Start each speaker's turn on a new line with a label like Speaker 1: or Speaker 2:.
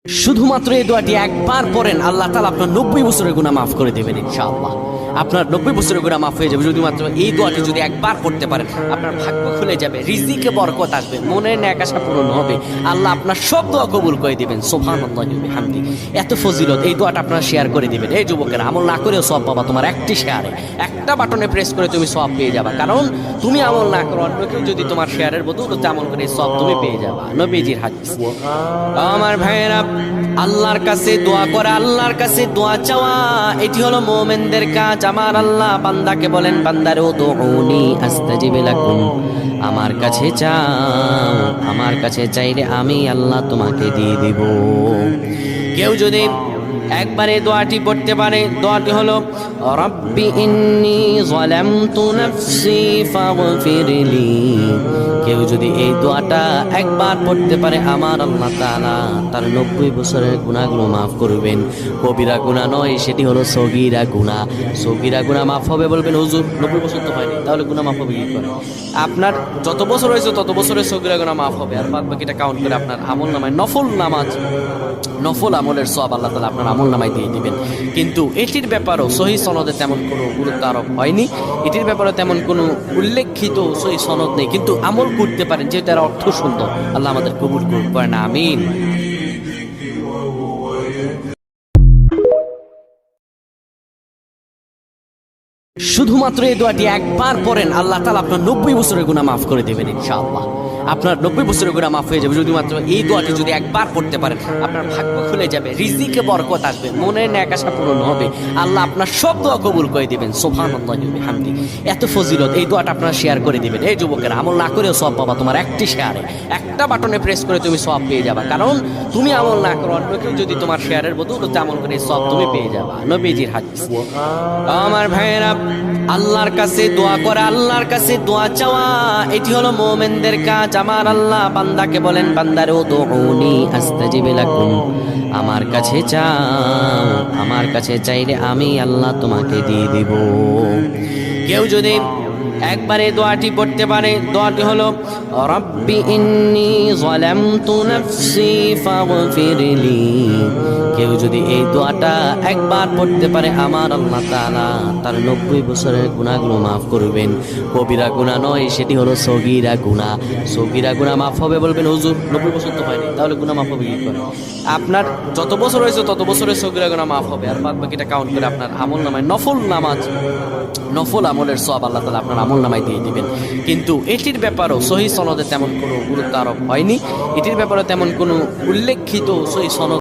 Speaker 1: শুধুমাত্র এই দোয়াটি একবার পড়েন, আল্লাহ তাআলা আপনার 90 বছরের গুনাহ মাফ করে দেবেন ইনশাআল্লাহ। আপনার 90 বছরের গুনাহ মাফ হয়ে যাবে শুধুমাত্র এই দোয়াটি যদি একবার পড়তে পারেন। আপনার ভাগ্য খুলে যাবে, রিজিকে বরকত আসবে, মনের ন্যাক আশা পূরণ হবে, আল্লাহ আপনার সব দোয়া কবুল করে দিবেন। সুবহানাল্লাহি ওয়া বিহামদি। এত ফজিলত, এই দোয়াটা আপনারা শেয়ার করে দিবেন। এই যুবকেরা, আমল না করেও সওয়াব পাবা। তোমার একটি শেয়ারে, একটা বাটনে প্রেস করে তুমি সওয়াব পেয়ে যাবা। কারণ তুমি আমল না করো, অন্য কেউ যদি তোমার শেয়ারের বদৌলতে আমল করে সওয়াব তুমি পেয়ে যাবা। নবীজির হাদিস। আমার ভাইয়েরা, আল্লাহর কাছে দোয়া করা, আল্লাহর কাছে দোয়া চাওয়া, এটি হলো মুমিনদের কাজ। আমার আল্লাহ বান্দাকে বলেন, বান্দারে উদউনি আস্তাজিব লাকুম, আমার কাছে চাও, আমার কাছে চাইলে আমি আল্লাহ তোমাকে দিয়ে দিব। কেউ যদি একবারে দোয়াটি পড়তে পারে, দোয়াটি হলো রব্বি ইন্নী যালামতু নাফসি ফাগফিরলি। কেউ যদি এই দোয়াটা একবার পড়তে পারে, আমার আল্লাহ তাআলা তার 90 বছরের গুনাহগুলো মাফ করবেন। কবিরা গুনাহ নয়, সেটি হলো সগীরা গুনাহ। সগীরা গুনাহ মাফ হবে। বলবেন হুজুর 90 বছর তো হয়নি, তাহলে গুনাহ মাফ হবে কি করে? আপনার যত বছর হয়েছে তত বছরের সগীরা গুনাহ মাফ হবে। আর বাদ বাকিটা কাউন্ট করে আপনার আমল নামায় নফল নামাজ, নফল আমলের সওয়াব আল্লাহ তাআলা আপনার আমল নামায় দিয়ে দিবেন। কিন্তু এটির ব্যাপারেও সহিহ সনদে তেমন কোনো গুরুত্ব আরোপ হয়নি। এটির ব্যাপারে তেমন কোনো উল্লেখিত সহিহ সনদ নেই, কিন্তু আমল করতে পারেন, যেহেতু এর অর্থ সুন্দর। আল্লাহ আমাদের কবুল করেন, আমিন। শুধুমাত্র এই দোয়াটি একবার পড়েন, আল্লাহ তাআলা আপনার 90 বছরের গুনাহ মাফ করে দেবেন ইনশাআল্লাহ। আপনার 90 বছরের গুনাহ মাফ হয়ে যাবে শুধুমাত্র এই দোয়াটি যদি একবার পড়তে পারেন। আপনার ভাগ্য খুলে যাবে, রিজিকে বরকত আসবে, মনের ন্যাক আশা পূরণ হবে, আল্লাহ আপনার সব দোয়া কবুল করে দিবেন। সুবহানাল্লাহি ওয়া বিহামদি। এত ফজিলত, এই দোয়াটা আপনারা শেয়ার করে দিবেন। এই যুবকেরা, আমল না করেও সওয়াব পাবা। তোমার একটি শেয়ারে, একটা বাটনে প্রেস করে তুমি সওয়াব পেয়ে যাবা। কারণ তুমি আমল না করো, অন্য কেউ যদি তোমার শেয়ারের বদৌলতে আমল করে সওয়াব তুমি পেয়ে যাবা। নবীজির হাদিস। আমার ভাইয়েরা, আল্লাহর কাছে দোয়া করা, আল্লাহর কাছে দোয়া চাওয়া, এটি হলো মুমিনদের কাজ। আমার আল্লাহ বান্দাকে বলেন, বান্দারে উদউনি আস্তাজিব লাকুম, আমার কাছে চাও, আমার কাছে চাইলে আমি আল্লাহ তোমাকে দিয়ে দিব। কেউ যদি একবারে দোয়াটি পড়তে পারে, দোয়াটি হলো রব্বি ইন্নী যালামতু নাফসি ফাগফিরলি। কেউ যদি এই দোয়াটা একবার পড়তে পারে, আমার আল্লাহ তাআলা তার 90 বছরের গুনাহগুলো মাফ করবেন। কবিরা গুনাহ নয়, সেটি হলো সগীরা গুনাহ। সগীরা গুনাহ মাফ হবে। বলবেন হুজুর 90 বছর তো হয়নি, তাহলে গুনাহ মাফ হবে কি করে? আপনার যত বছর হয়েছে তত বছরের সগীরা গুনাহ মাফ হবে। আর বাদ বাকিটা কাউন্ট করে আপনার আমল নামায় নফল নামাজ, নফল আমলের সওয়াব আল্লাহ তাআলা আপনার আমল নামায় দিয়ে দিবেন। কিন্তু এটির ব্যাপারেও সহিহ সনদে তেমন কোনো গুরুত্ব আরোপ হয়নি। এটির ব্যাপারে তেমন কোনো উল্লেখিত সহিহ সনদ